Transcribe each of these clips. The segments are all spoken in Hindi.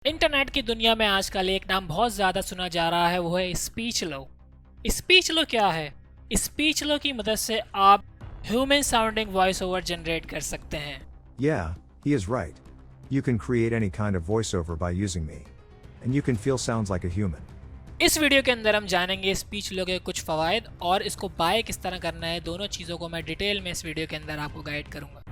इंटरनेट की दुनिया में आजकल एक नाम बहुत ज़्यादा सुना जा रहा है, वो है स्पीच लो। स्पीच लो क्या है? स्पीच लो की मदद से आप human sounding voice over generate कर सकते हैं। Yeah, he is right. You can create any kind of voiceover by using me. And you can feel sounds like a human. इस वीडियो के अंदर हम जानेंगे स्पीच लो के कुछ फ़वाइद और इसको बाय किस तरह करना है। दोनों चीज़ों को मैं डिटेल में इस वीडियो के अंदर आपको गाइड करूँगा।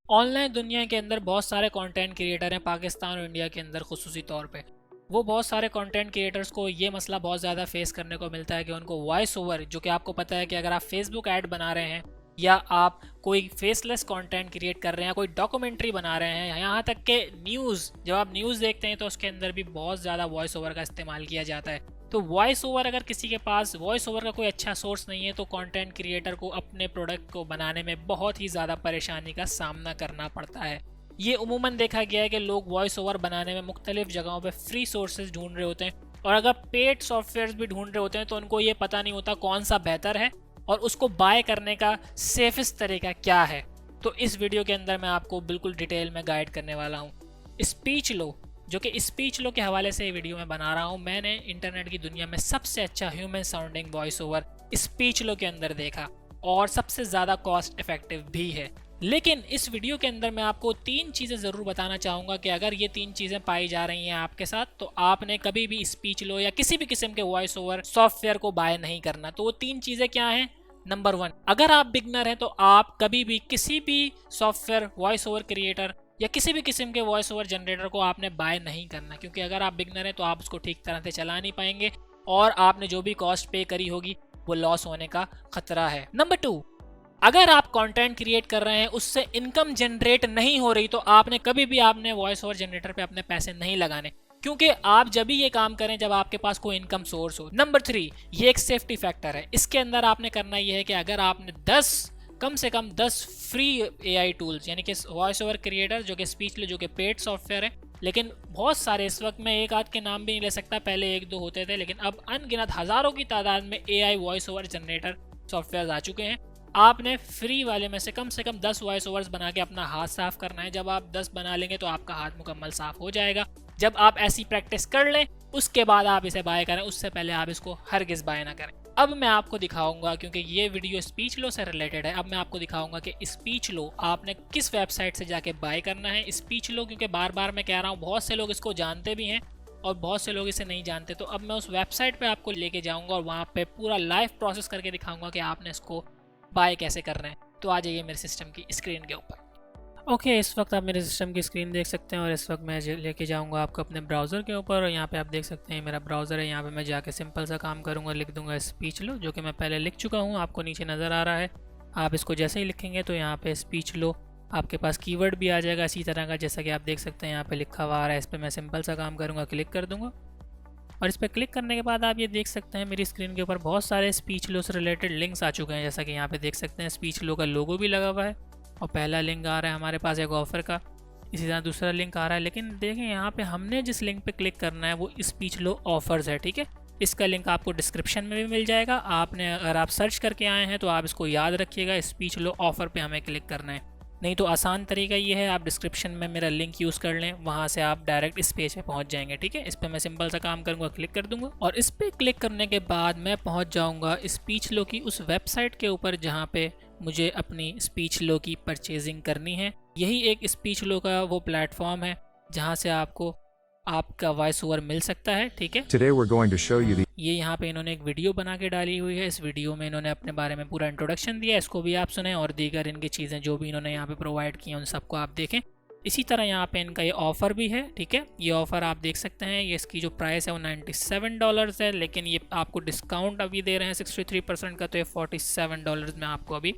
ऑनलाइन दुनिया के अंदर बहुत सारे कंटेंट क्रिएटर हैं पाकिस्तान और इंडिया के अंदर खुसूसी तौर पे। वो बहुत सारे कंटेंट क्रिएटर्स को ये मसला बहुत ज़्यादा फेस करने को मिलता है कि उनको वॉइस ओवर, जो कि आपको पता है कि अगर आप फेसबुक ऐड बना रहे हैं या आप कोई फेसलेस कंटेंट क्रिएट कर रहे हैं, कोई डॉक्यूमेंट्री बना रहे हैं, यहाँ तक कि न्यूज़, जब आप न्यूज़ देखते हैं तो उसके अंदर भी बहुत ज़्यादा वॉइस ओवर का इस्तेमाल किया जाता है। तो वॉइस ओवर, अगर किसी के पास वॉइस ओवर का कोई अच्छा सोर्स नहीं है तो कंटेंट क्रिएटर को अपने प्रोडक्ट को बनाने में बहुत ही ज़्यादा परेशानी का सामना करना पड़ता है। ये उमूमन देखा गया है कि लोग वॉइस ओवर बनाने में मुख्तलिफ जगहों पे फ्री सोर्सेज ढूंढ रहे होते हैं, और अगर पेड सॉफ्टवेयर भी ढूंढ रहे होते हैं तो उनको ये पता नहीं होता कौन सा बेहतर है और उसको बाय करने का सेफेस्ट तरीका क्या है। तो इस वीडियो के अंदर मैं आपको बिल्कुल डिटेल में गाइड करने वाला हूँ। स्पीच लो, जो कि स्पीच लो के हवाले से ये वीडियो मैं बना रहा हूँ, मैंने इंटरनेट की दुनिया में सबसे अच्छा human sounding voice over speech लो के अंदर देखा और सबसे ज़्यादा कॉस्ट इफेक्टिव भी है। लेकिन इस वीडियो के अंदर मैं आपको 3 चीज़ें ज़रूर बताना चाहूँगा कि अगर ये 3 चीज़ें पाई जा रही हैं आपके साथ तो आपने कभी भी स्पीच लो या किसी भी किस्म के वॉइस ओवर सॉफ्टवेयर को बाय नहीं करना। तो वो 3 चीज़ें क्या हैं? नंबर 1, अगर आप बिगनर हैं तो आप कभी भी किसी भी सॉफ्टवेयर, वॉइस ओवर क्रिएटर या किसी भी किस्म के वॉइस ओवर जनरेटर को आपने बाय नहीं करना, क्योंकि अगर आप बिगनर हैं तो आप उसको ठीक तरह से चला नहीं पाएंगे और आपने जो भी कॉस्ट पे करी होगी वो लॉस होने का खतरा है। नंबर 2, अगर आप कंटेंट क्रिएट कर रहे हैं उससे इनकम जनरेट नहीं हो रही तो आपने कभी भी आपने वॉइस ओवर जनरेटर पे अपने पैसे नहीं लगाने, क्योंकि आप जब भी ये काम करें जब आपके पास कोई इनकम सोर्स हो। नंबर 3, ये एक सेफ्टी फैक्टर है। इसके अंदर आपने करना ये है कि अगर आपने कम से कम 10 फ्री एआई टूल्स, यानी कि वॉइस ओवर क्रिएटर जो कि स्पीच लो, जो कि पेड सॉफ्टवेयर है, लेकिन बहुत सारे, इस वक्त मैं एक आध के नाम भी नहीं ले सकता, पहले 1-2 होते थे लेकिन अब अनगिनत हज़ारों की तादाद में AI voice over generator software आ चुके हैं। आपने फ्री वाले में से कम 10 वॉइस ओवर्स बना के अपना हाथ साफ करना है। जब आप 10 बना लेंगे तो आपका हाथ मुकम्मल साफ हो जाएगा। जब आप ऐसी प्रैक्टिस कर लें उसके बाद आप इसे बाय करें, उससे पहले आप इसको हरगिज़ बाय ना करें। अब मैं आपको दिखाऊंगा, क्योंकि ये वीडियो स्पीच लो से रिलेटेड है, अब मैं आपको दिखाऊंगा कि स्पीच लो आपने किस वेबसाइट से जाके बाय करना है। स्पीच लो, क्योंकि बार बार मैं कह रहा हूँ, बहुत से लोग इसको जानते भी हैं और बहुत से लोग इसे नहीं जानते। तो अब मैं उस वेबसाइट पे आपको लेके जाऊंगा और वहाँ पे पूरा लाइव प्रोसेस करके दिखाऊंगा कि आपने इसको बाय कैसे करना है। तो आ जाइए मेरे सिस्टम की स्क्रीन के ऊपर। ओके, इस वक्त आप मेरे सिस्टम की स्क्रीन देख सकते हैं और इस वक्त मैं लेके जाऊंगा आपको अपने ब्राउज़र के ऊपर और यहाँ पे आप देख सकते हैं मेरा ब्राउज़र है। यहाँ पे मैं जाके सिंपल सा काम करूँगा, लिख दूंगा स्पीच लो, जो कि मैं पहले लिख चुका हूँ, आपको नीचे नज़र आ रहा है। आप इसको जैसे ही लिखेंगे तो यहाँ पे स्पीच लो आपके पास कीवर्ड भी आ जाएगा इसी तरह का, जैसा कि आप देख सकते हैं यहाँ पे लिखा हुआ आ रहा है। इस पर मैं सिंपल सा काम करूँगा, क्लिक कर दूँगा और इस पर क्लिक करने के बाद आप ये देख सकते हैं मेरी स्क्रीन के ऊपर बहुत सारे स्पीच लो से रिलेटेड लिंक्स आ चुके हैं। जैसा कि यहाँ पे देख सकते हैं स्पीच लो का लोगो भी लगा हुआ है और पहला लिंक आ रहा है हमारे पास एक ऑफ़र का, इसी तरह दूसरा लिंक आ रहा है। लेकिन देखें यहाँ पे हमने जिस लिंक पे क्लिक करना है वो स्पीच लो ऑफर्स है, ठीक है। इसका लिंक आपको डिस्क्रिप्शन में भी मिल जाएगा। आपने, अगर आप सर्च करके आए हैं तो आप इसको याद रखिएगा, स्पीच लो ऑफ़र पे हमें क्लिक करना है। नहीं तो आसान तरीका ये है, आप डिस्क्रिप्शन में मेरा लिंक यूज़ कर लें, वहाँ से आप डायरेक्ट इस पेज पे पहुँच जाएंगे, ठीक है। इस पर मैं सिंपल सा काम करूँगा, क्लिक कर दूँगा और इस पर क्लिक करने के बाद मैं पहुँच जाऊँगा स्पीच लो की उस वेबसाइट के ऊपर जहाँ पे मुझे अपनी स्पीच लो की परचेजिंग करनी है। यही एक स्पीच लो का वो प्लेटफॉर्म है जहाँ से आपको आपका वॉइस ओवर मिल सकता है, ठीक है। Today we're going to show you the ये यहाँ पे इन्होंने एक वीडियो बना के डाली हुई है। इस वीडियो में इन्होंने अपने बारे में पूरा इंट्रोडक्शन दिया है, इसको भी आप सुने और दीगर इनकी चीज़ें जो भी इन्होंने यहाँ पे प्रोवाइड की हैं उन सबको आप देखें। इसी तरह यहाँ पे इनका ये ऑफ़र भी है, ठीक है। ये ऑफ़र आप देख सकते हैं, ये इसकी जो प्राइस है वो $97 है, लेकिन ये आपको डिस्काउंट अभी दे रहे हैं 63% का, तो ये $47 में आपको अभी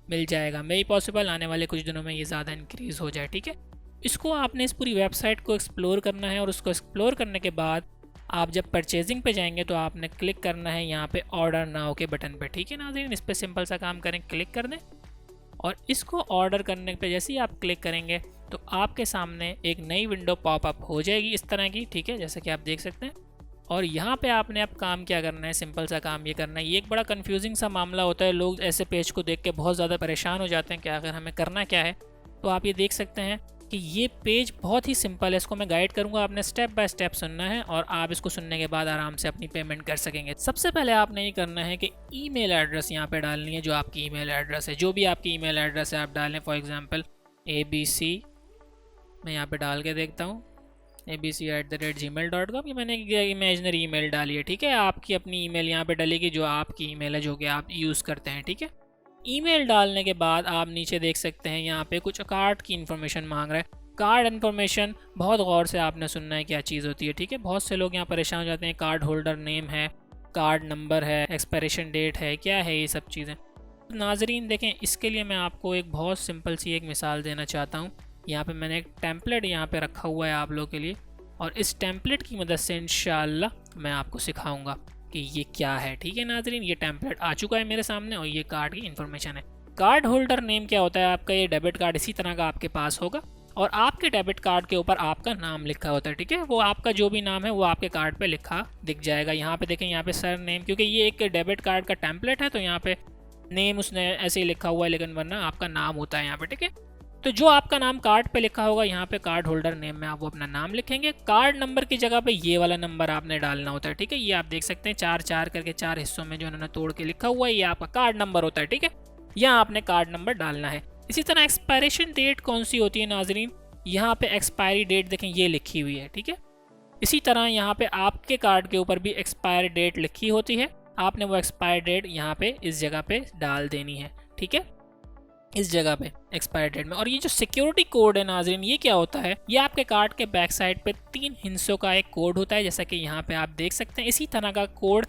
मिल जाएगा। मे ही पॉसिबल आने वाले कुछ दिनों में ये ज़्यादा इंक्रीज़ हो जाए, ठीक है। इसको आपने इस पूरी वेबसाइट को एक्सप्लोर करना है और उसको एक्सप्लोर करने के बाद आप जब परचेजिंग पे जाएंगे तो आपने क्लिक करना है यहाँ पे ऑर्डर नाउ के बटन पे, ठीक है नाज़रीन। इस पर सिंपल सा काम करें, क्लिक कर दें और इसको ऑर्डर करने पे जैसे ही आप क्लिक करेंगे तो आपके सामने एक नई विंडो पॉपअप हो जाएगी इस तरह की, ठीक है, जैसा कि आप देख सकते हैं। और यहाँ पे आपने अब काम क्या करना है, सिंपल सा काम ये करना है। ये एक बड़ा कंफ्यूजिंग सा मामला होता है, लोग ऐसे पेज को देख के बहुत ज़्यादा परेशान हो जाते हैं कि आखिर हमें करना क्या है। तो आप ये देख सकते हैं कि ये पेज बहुत ही सिंपल है, इसको मैं गाइड करूंगा, आपने स्टेप बाय स्टेप सुनना है और आप इसको सुनने के बाद आराम से अपनी पेमेंट कर सकेंगे। सबसे पहले आपने ये करना है कि ईमेल एड्रेस यहाँ पे डालनी है, जो आपकी ईमेल एड्रेस है, जो भी आपकी ईमेल एड्रेस है आप डालें। फॉर एग्जांपल ABC, मैं यहाँ पे डाल के देखता हूँ, abc@gmail.com, ये मैंने इमेजनरी ईमेल डाली है, ठीक है। आपकी अपनी ईमेल यहाँ पे डलेगी जो आपकी ईमेल है, जो कि आप यूज़ करते हैं, ठीक है। ईमेल डालने के बाद आप नीचे देख सकते हैं यहाँ पे कुछ कार्ड की इन्फॉर्मेशन मांग रहा है। कार्ड इन्फॉर्मेशन बहुत गौर से आपने सुनना है क्या चीज़ होती है, ठीक है। बहुत से लोग यहाँ परेशान हो जाते हैं, कार्ड होल्डर नेम है, कार्ड नंबर है, एक्सपायरेशन डेट है, क्या है ये सब चीज़ें। नाजरीन देखें, इसके लिए मैं आपको एक बहुत सिंपल सी एक मिसाल देना चाहता हूँ। यहाँ पे मैंने एक टेम्पलेट यहाँ पे रखा हुआ है आप लोगों के लिए, और इस टेम्पलेट की मदद से इंशाल्लाह मैं आपको सिखाऊंगा कि ये क्या है, ठीक है नाजरीन। ये टेम्पलेट आ चुका है मेरे सामने और ये कार्ड की इन्फॉर्मेशन है। कार्ड होल्डर नेम क्या होता है, आपका ये डेबिट कार्ड इसी तरह का आपके पास होगा और आपके डेबिट कार्ड के ऊपर आपका नाम लिखा होता है, ठीक है। वो आपका जो भी नाम है वो आपके कार्ड पे लिखा दिख जाएगा। यहाँ पे देखें, यहाँ पे सर नेम, क्योंकि ये एक डेबिट कार्ड का टेम्पलेट है तो यहाँ पे नेम उसने ऐसे ही लिखा हुआ है, लेकिन वरना आपका नाम होता है यहाँ पे, ठीक है। तो जो आपका नाम कार्ड पे लिखा होगा, यहाँ पे कार्ड होल्डर नेम में आप वो अपना नाम लिखेंगे। कार्ड नंबर की जगह पे ये वाला नंबर आपने डालना होता है, ठीक है। ये आप देख सकते हैं 4 करके 4 हिस्सों में जो उन्होंने तोड़ के लिखा हुआ है, ये आपका कार्ड नंबर होता है, ठीक है। यहाँ आपने कार्ड नंबर डालना है। इसी तरह एक्सपायरेशन डेट कौन सी होती है नाजरीन, यहाँ पे एक्सपायरी डेट देखें ये लिखी हुई है, ठीक है। इसी तरह यहाँ पे आपके कार्ड के ऊपर भी एक्सपायर डेट लिखी होती है, आपने वो एक्सपायर डेट यहाँ पे इस जगह पे डाल देनी है, ठीक है, इस जगह पे एक्सपायर डेट में। और ये जो सिक्योरिटी कोड है नाजरीन, ये क्या होता है, ये आपके कार्ड के बैक साइड पे 3 हिस्सों का एक कोड होता है, जैसा कि यहाँ पे आप देख सकते हैं। इसी तरह का कोड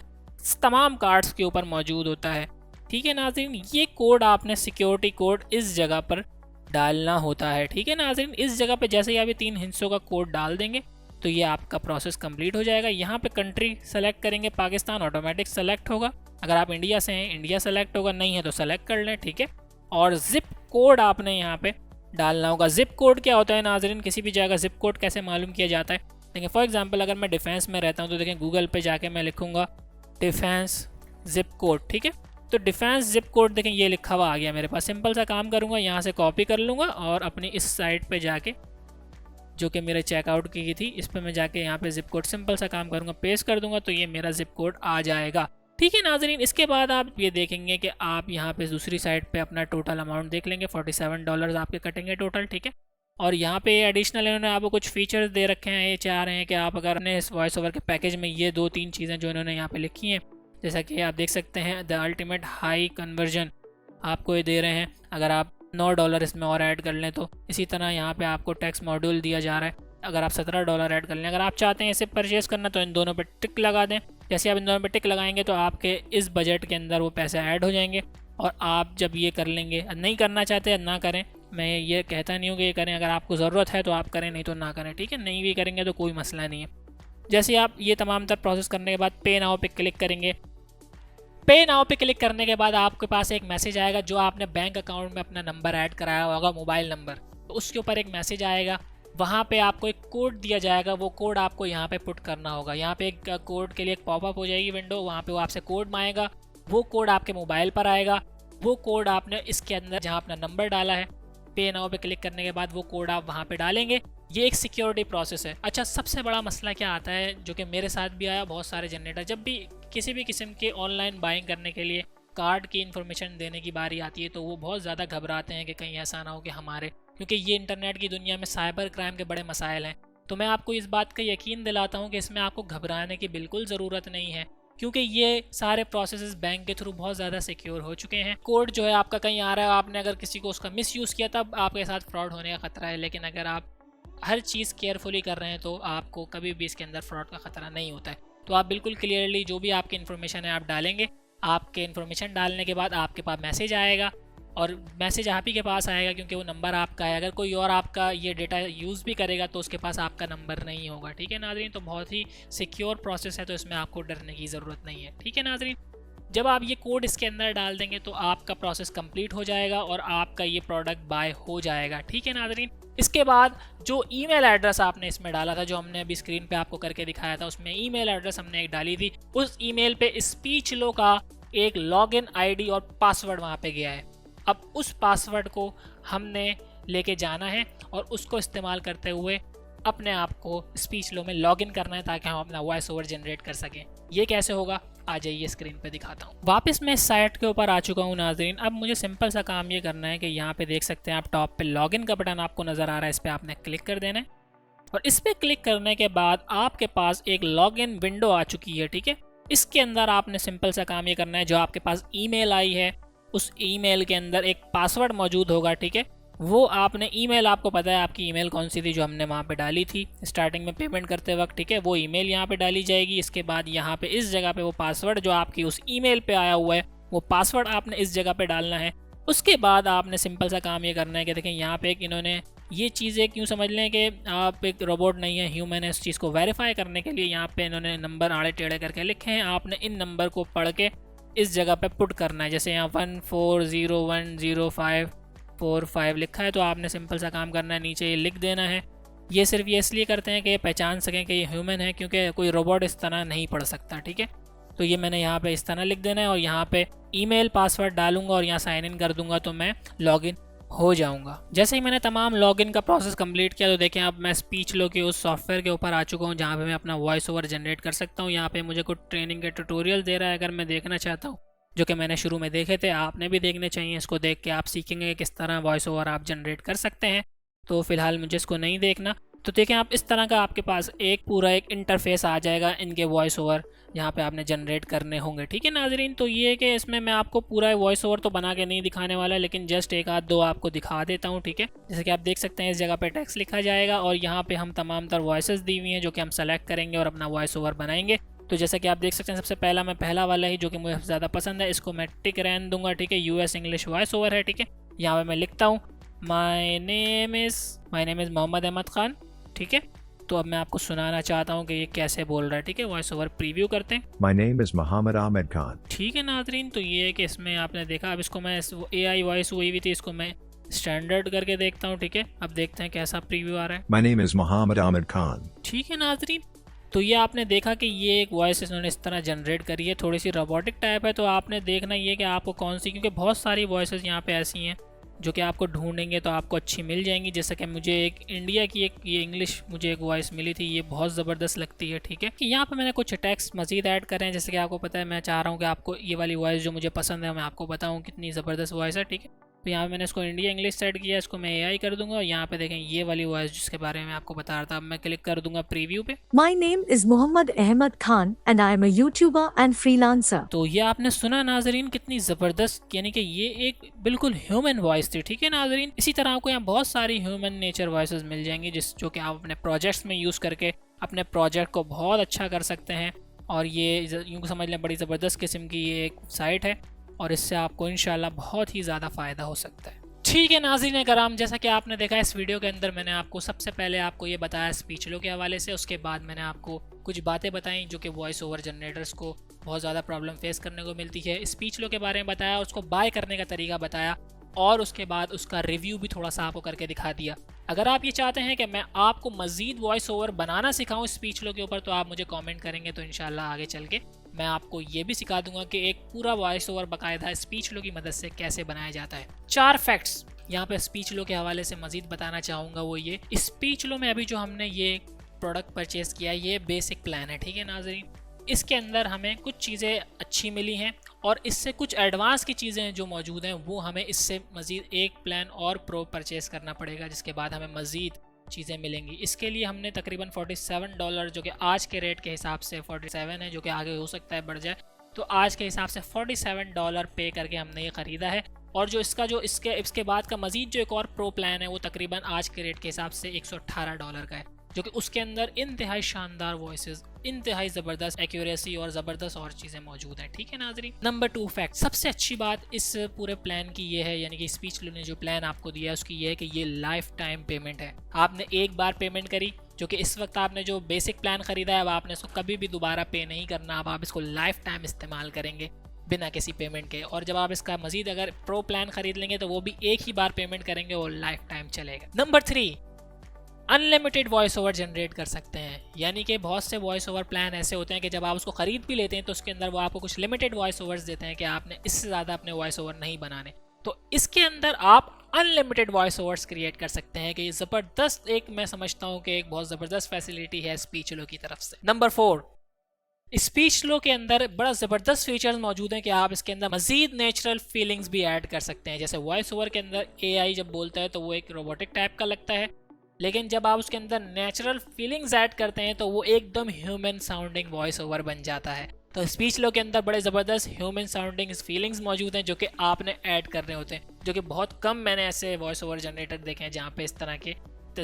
तमाम कार्ड्स के ऊपर मौजूद होता है, ठीक है नाजरीन। ये कोड आपने सिक्योरिटी कोड इस जगह पर डालना होता है, ठीक है नाजरीन। इस जगह पे जैसे ही आप ये 3 हिस्सों का कोड डाल देंगे तो ये आपका प्रोसेस कंप्लीट हो जाएगा। यहाँ पे कंट्री सेलेक्ट करेंगे, पाकिस्तान ऑटोमेटिक सेलेक्ट होगा। अगर आप इंडिया से हैं, इंडिया सेलेक्ट होगा, नहीं है तो सेलेक्ट कर लें, ठीक है। और जिप कोड आपने यहाँ पे डालना होगा। जिप कोड क्या होता है नाजरीन, किसी भी जगह जिप कोड कैसे मालूम किया जाता है, देखिए फॉर एग्जांपल अगर मैं डिफेंस में रहता हूँ तो देखें गूगल पे जाके मैं लिखूँगा डिफेंस जिप कोड, ठीक है। तो डिफेंस जिप कोड देखें ये लिखा हुआ आ गया मेरे पास। सिंपल सा काम करूँगा, यहाँ से कॉपी कर लूँगा और अपनी इस साइट पे जाके, जो कि मेरे चेकआउट की थी, इस पर मैं जाके यहाँ पे जिप कोड सिंपल सा काम करूँगा, पेस्ट कर दूंगा तो ये मेरा जिप कोड आ जाएगा, ठीक है नाजरीन। इसके बाद आप ये देखेंगे कि आप यहाँ पे दूसरी साइड पे अपना टोटल अमाउंट देख लेंगे, $47 आपके कटेंगे टोटल, ठीक है। और यहाँ पे एडिशनल इन्होंने आपको कुछ फीचर्स दे रखे हैं। ये चाह रहे हैं कि आप अगर अपने इस वॉइस ओवर के पैकेज में ये 2-3 चीज़ें जो इन्होंने यहाँ पे लिखी हैं, जैसा कि आप देख सकते हैं द अल्टीमेट हाई कन्वर्जन आपको ये दे रहे हैं, अगर आप $9 इसमें और ऐड कर लें तो। इसी तरह यहाँ पे आपको टैक्स मॉड्यूल दिया जा रहा है, अगर आप $17 ऐड कर लें। अगर आप चाहते हैं इसे परचेज़ करना तो इन दोनों पे टिक लगा दें। जैसे आप इन दोनों पे टिक लगाएंगे तो आपके इस बजट के अंदर वो पैसे ऐड हो जाएंगे और आप जब ये कर लेंगे, नहीं करना चाहते ना करें, मैं ये कहता नहीं हूँ कि ये करें, अगर आपको ज़रूरत है तो आप करें, नहीं तो ना करें, ठीक है। नहीं भी करेंगे तो कोई मसला नहीं है। जैसे आप ये तमाम तर प्रोसेस करने के बाद पे नाउ पे क्लिक करेंगे। पे नाउ पे क्लिक करने के बाद आपके पास एक मैसेज आएगा, जो आपने बैंक अकाउंट में अपना नंबर ऐड कराया होगा, मोबाइल नंबर, तो उसके ऊपर एक मैसेज आएगा। वहाँ पे आपको एक कोड दिया जाएगा, वो कोड आपको यहाँ पे पुट करना होगा। यहाँ पे एक कोड के लिए एक पॉपअप हो जाएगी विंडो, वहाँ पे वो आपसे कोड मांगेगा, वो कोड आपके मोबाइल पर आएगा। वो कोड आपने इसके अंदर जहाँ अपना नंबर डाला है, पे नाउ पे क्लिक करने के बाद वो कोड आप वहाँ पे डालेंगे। ये एक सिक्योरिटी प्रोसेस है। अच्छा, सबसे बड़ा मसला क्या आता है, जो कि मेरे साथ भी आया, बहुत सारे जनरेटर जब भी किसी भी किस्म के ऑनलाइन बाइंग करने के लिए कार्ड की इन्फॉर्मेशन देने की बारी आती है तो वो बहुत ज़्यादा घबराते हैं कि कहीं ऐसा ना हो कि हमारे, क्योंकि ये इंटरनेट की दुनिया में साइबर क्राइम के बड़े मसाइल हैं। तो मैं आपको इस बात का यकीन दिलाता हूँ कि इसमें आपको घबराने की बिल्कुल ज़रूरत नहीं है, क्योंकि ये सारे प्रोसेसेस बैंक के थ्रू बहुत ज़्यादा सिक्योर हो चुके हैं। कोड जो है आपका कहीं आ रहा है, आपने अगर किसी को उसका मिसयूज़ किया तब आपके साथ फ्रॉड होने का ख़तरा है, लेकिन अगर आप हर चीज़ केयरफुली कर रहे हैं तो आपको कभी भी इसके अंदर फ्रॉड का ख़तरा नहीं होता है। तो आप बिल्कुल क्लियरली जो भी आपकी इन्फॉर्मेशन है आप डालेंगे। आपके इन्फॉर्मेशन डालने के बाद आपके पास मैसेज आएगा, और मैसेज आप ही के पास आएगा क्योंकि वो नंबर आपका है। अगर कोई और आपका ये डेटा यूज़ भी करेगा तो उसके पास आपका नंबर नहीं होगा, ठीक है नाजरीन। तो बहुत ही सिक्योर प्रोसेस है, तो इसमें आपको डरने की ज़रूरत नहीं है, ठीक है नाजरीन। जब आप ये कोड इसके अंदर डाल देंगे तो आपका प्रोसेस कंप्लीट हो जाएगा और आपका ये प्रोडक्ट बाय हो जाएगा। ठीक है नाज़रीन, इसके बाद जो ईमेल एड्रेस आपने इसमें डाला था, जो हमने अभी स्क्रीन पे आपको करके दिखाया था, उसमें ईमेल एड्रेस हमने एक डाली थी, उस ईमेल पे स्पीचलो का एक लॉगिन आईडी और पासवर्ड वहाँ पे गया है। अब उस पासवर्ड को हमने लेके जाना है और उसको इस्तेमाल करते हुए अपने आप को स्पीचलो में लॉगिन करना है ताकि हम अपना वॉइस ओवर जनरेट कर सकें। ये कैसे होगा, आ जाइए स्क्रीन पे दिखाता हूँ। वापस मैं इस साइट के ऊपर आ चुका हूँ नाजरीन। अब मुझे सिंपल सा काम ये करना है कि यहाँ पे देख सकते हैं आप टॉप पे लॉगिन का बटन आपको नज़र आ रहा है, इस पर आपने क्लिक कर देना है और इस पर क्लिक करने के बाद आपके पास एक लॉगिन विंडो आ चुकी है। ठीक है, इसके अंदर आपने सिंपल सा काम ये करना है, जो आपके पास ईमेल आई है उस ईमेल के अंदर एक पासवर्ड मौजूद होगा। ठीक है, वो आपने ईमेल, आपको पता है आपकी ईमेल कौन सी थी जो हमने वहाँ पे डाली थी स्टार्टिंग में पेमेंट करते वक्त। ठीक है, वो ईमेल यहाँ पे डाली जाएगी। इसके बाद यहाँ पे इस जगह पे वो पासवर्ड जो आपकी उस ईमेल पे आया हुआ है वो पासवर्ड आपने इस जगह पे डालना है। उसके बाद आपने सिंपल सा काम ये करना है कि देखें यहाँ पे एक इन्होंने ये चीज़ें क्यों समझ लें कि आप एक रोबोट नहीं है, ह्यूमन है, इस चीज़ को वेरीफाई करने के लिए यहाँ पे इन्होंने नंबर आड़े टेढ़े करके लिखे हैं। आपने इन नंबर को पढ़ के इस जगह पे पुट करना है। जैसे यहाँ 14010545 लिखा है तो आपने सिंपल सा काम करना है, नीचे ये लिख देना है। ये सिर्फ ये इसलिए करते हैं कि पहचान सकें कि ये ह्यूमन है, क्योंकि कोई रोबोट इस तरह नहीं पढ़ सकता। ठीक है, तो ये मैंने यहाँ पे इस तरह लिख देना है और यहाँ पे ईमेल पासवर्ड डालूंगा और यहाँ साइन इन कर दूंगा तो मैं लॉगिन हो जाऊंगा। जैसे ही मैंने तमाम लॉगिन का प्रोसेस कंप्लीट किया तो देखें अब मैं स्पीचलो के उस सॉफ्टवेयर के ऊपर आ चुका हूँ जहाँ पे मैं अपना वॉइस ओवर जनरेट कर सकता हूँ। यहाँ पे मुझे कुछ ट्रेनिंग के ट्यूटोरियल दे रहा है, अगर मैं देखना चाहता हूँ, जो कि मैंने शुरू में देखे थे, आपने भी देखने चाहिए। इसको देख के आप सीखेंगे किस तरह वॉइस ओवर आप जनरेट कर सकते हैं। तो फिलहाल मुझे इसको नहीं देखना। तो देखें आप इस तरह का आपके पास एक पूरा एक इंटरफेस आ जाएगा इनके वॉइस ओवर यहाँ पे आपने जनरेट करने होंगे। ठीक है नाजरीन, तो ये है कि इसमें मैं आपको पूरा वॉइस ओवर तो बना के नहीं दिखाने वाला, लेकिन जस्ट एक आध दो आपको दिखा देता हूँ। ठीक है, जैसे कि आप देख सकते हैं इस जगह पे टेक्स्ट लिखा जाएगा और यहाँ पे हम तमाम तर वॉइसेस दी हुई हैं जो कि हम सेलेक्ट करेंगे और अपना वॉइस ओवर बनाएंगे। तो जैसा कि आप देख सकते हैं सबसे पहला मैं पहला वाला ही जो कि मुझे ज़्यादा पसंद है, इसको मैं टिक रहने दूंगा। ठीक है, यूएस इंग्लिश वॉइस ओवर है। ठीक है, यहाँ पे मैं लिखता हूँ my name is Mohammad Ahmad Khan. ठीक है, तो अब मैं आपको सुनाना चाहता हूँ कि ये कैसे बोल रहा है। ठीक है, वॉइस ओवर प्रीव्यू करते हैं। My name is Muhammad Ahmed Khan. ठीक है नाजरीन, तो ये है कि इसमें आपने देखा, अब इसको मैं AI वॉइस हुई हुई थी, इसको मैं स्टैंडर्ड करके देखता हूँ। ठीक है, अब देखते हैं कैसा प्रीव्यू आ रहा है। My name is Muhammad Ahmed Khan. ठीक है नाजरीन, तो ये आपने देखा कि ये एक वॉइस इन्होंने इस तरह जनरेट करी है, थोड़ी सी रोबोटिक टाइप है। तो आपने देखना ये कि आपको कौन सी, क्योंकि बहुत सारी वॉइसेस यहाँ पे ऐसी हैं जो कि आपको ढूंढेंगे तो आपको अच्छी मिल जाएंगी। जैसे कि मुझे एक इंडिया की एक ये इंग्लिश मुझे एक वॉइस मिली थी, ये बहुत ज़बरदस्त लगती है। ठीक है, कि यहाँ पे मैंने कुछ टेक्स्ट मजीद ऐड करे हैं। जैसे कि आपको पता है मैं चाह रहा हूँ कि आपको ये वाली वॉइस जो मुझे पसंद है मैं आपको बताऊँ कितनी ज़बरदस्त वॉइस है। ठीक है, तो यहाँ पे मैंने इसको इंडिया इंग्लिश सेट किया, इसको मैं AI कर दूंगा और यहाँ पे देखें ये वाली वॉइस जिसके बारे में आपको बता रहा था, अब मैं क्लिक कर दूंगा प्रीव्यू पे। My name is Muhammad Ahmed Khan and I am a YouTuber and freelancer. तो ये आपने सुना नाजरीन कितनी ज़बरदस्त, यानी कि ये एक बिल्कुल ह्यूमन वॉइस थी। ठीक है नाजरीन, इसी तरह आपको यहाँ बहुत सारी ह्यूमन नेचर वॉइसेस मिल जाएंगी जो कि आप अपने प्रोजेक्ट्स में यूज़ करके अपने प्रोजेक्ट को बहुत अच्छा कर सकते हैं। और ये यूँ समझ लें बड़ी ज़बरदस्त किस्म की ये एक साइट है और इससे आपको इंशाल्लाह बहुत ही ज़्यादा फ़ायदा हो सकता है। ठीक है नाज़रीन कराम, जैसा कि आपने देखा इस वीडियो के अंदर मैंने आपको सबसे पहले आपको ये बताया स्पीचलो के हवाले से, उसके बाद मैंने आपको कुछ बातें बताई जो कि वॉइस ओवर जनरेटर्स को बहुत ज़्यादा प्रॉब्लम फेस करने को मिलती है। स्पीचलो के बारे में बताया, उसको बाय करने का तरीका बताया और उसके बाद उसका रिव्यू भी थोड़ा सा आपको करके दिखा दिया। अगर आप ये चाहते हैं कि मैं आपको मज़ीद वॉइस ओवर बनाना सिखाऊं स्पीचलो के ऊपर तो आप मुझे कमेंट करेंगे तो इंशाल्लाह आगे चल के मैं आपको ये भी सिखा दूंगा कि एक पूरा वॉइस ओवर बाकायदा स्पीचलो की मदद से कैसे बनाया जाता है। 4 फैक्ट्स यहाँ पे स्पीचलो के हवाले से मज़ीद बताना चाहूँगा, वो ये स्पीचलो में अभी जो हमने ये प्रोडक्ट परचेज़ किया ये बेसिक प्लान है। ठीक है नाजरीन, इसके अंदर हमें कुछ चीज़ें अच्छी मिली हैं और इससे कुछ एडवांस की चीज़ें जो मौजूद हैं वो हमें इससे मज़ीद एक प्लान और प्रो परचेज़ करना पड़ेगा, जिसके बाद हमें मज़ीद चीज़ें मिलेंगी। इसके लिए हमने तकरीबन $47 जो कि आज के रेट के हिसाब से 47 है, जो कि आगे हो सकता है बढ़ जाए, तो आज के हिसाब से $47 पे करके हमने ये ख़रीदा है। और जो इसके बाद का मज़ीद जो एक और प्रो प्लान है वो तकरीबन आज के रेट के हिसाब से $118 का है, जो कि उसके अंदर इंतहाई शानदार वॉइसेस, इंतहाई ज़बरदस्त एक्यूरेसी और ज़बरदस्त और चीज़ें मौजूद हैं। ठीक है नाजरीन, नंबर 2 फैक्ट, सबसे अच्छी बात इस पूरे प्लान की ये है, यानी कि स्पीचलो ने जो प्लान आपको दिया है उसकी ये है कि ये लाइफ टाइम पेमेंट है। आपने एक बार पेमेंट करी, जो कि इस वक्त आपने जो बेसिक प्लान ख़रीदा है अब आपने इसको कभी भी दोबारा पे नहीं करना, अब आप इसको लाइफ टाइम इस्तेमाल करेंगे बिना किसी पेमेंट के। और जब आप इसका मजीद अगर प्रो प्लान खरीद लेंगे तो वो भी एक ही बार पेमेंट करेंगे और लाइफ टाइम चलेगा। Number 3, unlimited voice over generate कर सकते हैं। यानी कि बहुत से वॉइस ओवर प्लान ऐसे होते हैं कि जब आप उसको खरीद भी लेते हैं तो उसके अंदर वो आपको कुछ लिमिटेड वॉइस ओवर्स देते हैं कि आपने इससे ज़्यादा अपने वॉइस ओवर नहीं बनाने। तो इसके अंदर आप अनलिमिटेड वॉइस ओवर्स क्रिएट कर सकते हैं कि ये ज़बरदस्त, एक मैं समझता हूँ कि एक बहुत ज़बरदस्त फैसिलिटी है स्पीच लो की तरफ से। नंबर 4, स्पीच लो के अंदर बड़ा ज़बरदस्त फीचर्स मौजूद हैं कि आप इसके अंदर मजीद नेचुरल फीलिंग्स भी ऐड कर सकते हैं। जैसे वॉइस ओवर के अंदर AI जब बोलता है तो वो एक रोबोटिक टाइप का लगता है, लेकिन जब आप उसके अंदर नेचुरल फीलिंग्स ऐड करते हैं तो वो एकदम ह्यूमन साउंडिंग वॉइस ओवर बन जाता है। तो स्पीच लो के अंदर बड़े ज़बरदस्त ह्यूमन साउंडिंग फीलिंग्स मौजूद हैं जो कि आपने ऐड करने होते हैं, जो कि बहुत कम मैंने ऐसे वॉइस ओवर जनरेटर देखे हैं जहाँ पे इस तरह के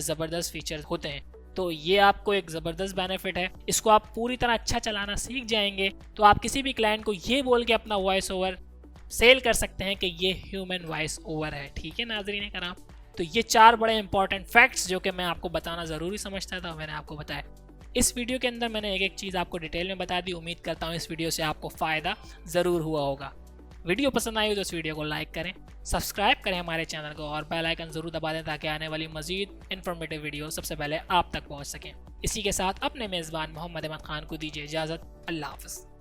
ज़बरदस्त फीचर्स होते हैं। तो ये आपको एक ज़बरदस्त बेनिफिट है। इसको आप पूरी तरह अच्छा चलाना सीख जाएंगे तो आप किसी भी क्लाइंट को ये बोल के अपना वॉइस ओवर सेल कर सकते हैं कि ये ह्यूमन वॉइस ओवर है। ठीक है नाज़रीन कराम, तो ये 4 बड़े इंपॉर्टेंट फैक्ट्स जो कि मैं आपको बताना ज़रूरी समझता था मैंने आपको बताया। इस वीडियो के अंदर मैंने एक एक चीज़ आपको डिटेल में बता दी। उम्मीद करता हूँ इस वीडियो से आपको फ़ायदा ज़रूर हुआ होगा। वीडियो पसंद आई हो तो इस वीडियो को लाइक करें, सब्सक्राइब करें हमारे चैनल को और बेल आइकन ज़रूर दबा दें ताकि आने वाली मज़ीद इन्फॉर्मेटिव वीडियो सबसे पहले आप तक पहुँच सकें। इसी के साथ अपने मेज़बान मोहम्मद अहमद खान को दीजिए इजाज़त। अल्लाह हाफ़िज़।